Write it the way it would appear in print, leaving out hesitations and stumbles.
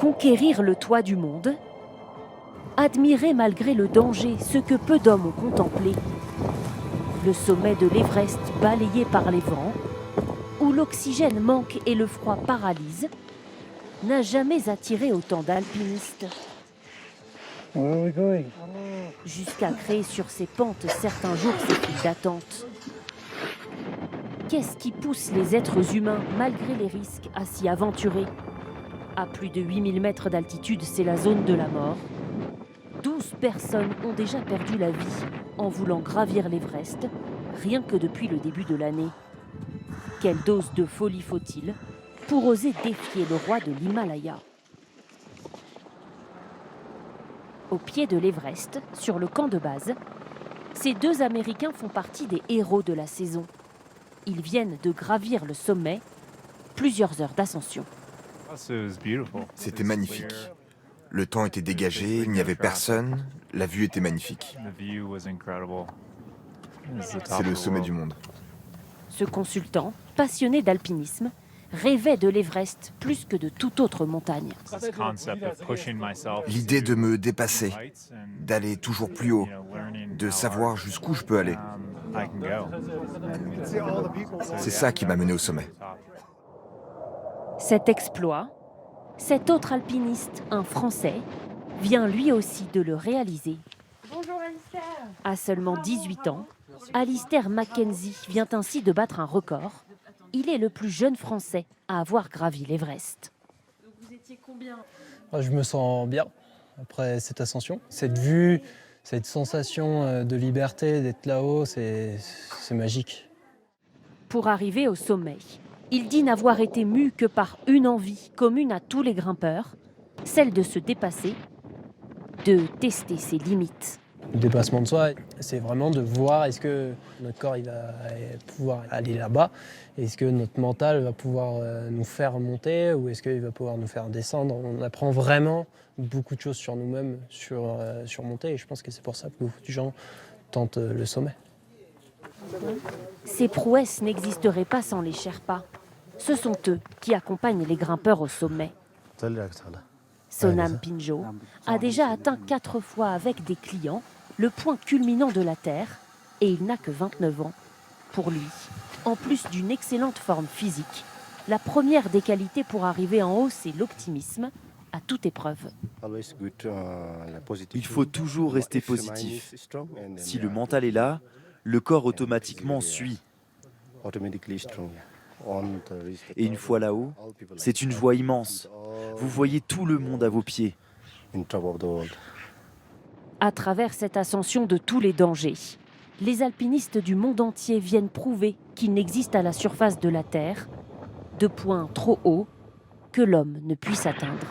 Conquérir le toit du monde, admirer malgré le danger ce que peu d'hommes ont contemplé, le sommet de l'Everest balayé par les vents, où l'oxygène manque et le froid paralyse, n'a jamais attiré autant d'alpinistes. Jusqu'à créer sur ces pentes certains jours ces files d'attente. Qu'est-ce qui pousse les êtres humains, malgré les risques, à s'y aventurer? À plus de 8000 mètres d'altitude, c'est la zone de la mort. 12 personnes ont déjà perdu la vie en voulant gravir l'Everest, rien que depuis le début de l'année. Quelle dose de folie faut-il pour oser défier le roi de l'Himalaya? Au pied de l'Everest, sur le camp de base, ces deux Américains font partie des héros de la saison. Ils viennent de gravir le sommet, plusieurs heures d'ascension. C'était magnifique. Le temps était dégagé, il n'y avait personne, la vue était magnifique. C'est le sommet du monde. Ce consultant, passionné d'alpinisme, rêvait de l'Everest plus que de toute autre montagne. L'idée de me dépasser, d'aller toujours plus haut, de savoir jusqu'où je peux aller. C'est ça qui m'a mené au sommet. Cet exploit, cet autre alpiniste, un Français, vient lui aussi de le réaliser. Bonjour Alistair. À seulement 18 ans, Alistair Mackenzie vient ainsi de battre un record. Il est le plus jeune Français à avoir gravi l'Everest. Vous étiez combien? Je me sens bien après cette ascension. Cette vue, cette sensation de liberté, d'être là-haut, c'est magique. Pour arriver au sommet, il dit n'avoir été mu que par une envie commune à tous les grimpeurs, celle de se dépasser, de tester ses limites. Le dépassement de soi, c'est vraiment de voir est-ce que notre corps il va pouvoir aller là-bas, est-ce que notre mental va pouvoir nous faire monter ou est-ce qu'il va pouvoir nous faire descendre. On apprend vraiment beaucoup de choses sur nous-mêmes, sur monter, et je pense que c'est pour ça que beaucoup de gens tentent le sommet. Ces prouesses n'existeraient pas sans les Sherpas. Ce sont eux qui accompagnent les grimpeurs au sommet. Sonam Pinjo a déjà atteint 4 fois avec des clients le point culminant de la Terre et il n'a que 29 ans. Pour lui, en plus d'une excellente forme physique, la première des qualités pour arriver en haut, c'est l'optimisme à toute épreuve. Il faut toujours rester positif. Si le mental est là, le corps automatiquement suit. Et une fois là-haut, c'est une joie immense. Vous voyez tout le monde à vos pieds. À travers cette ascension de tous les dangers, les alpinistes du monde entier viennent prouver qu'il n'existe à la surface de la Terre de points trop hauts que l'homme ne puisse atteindre.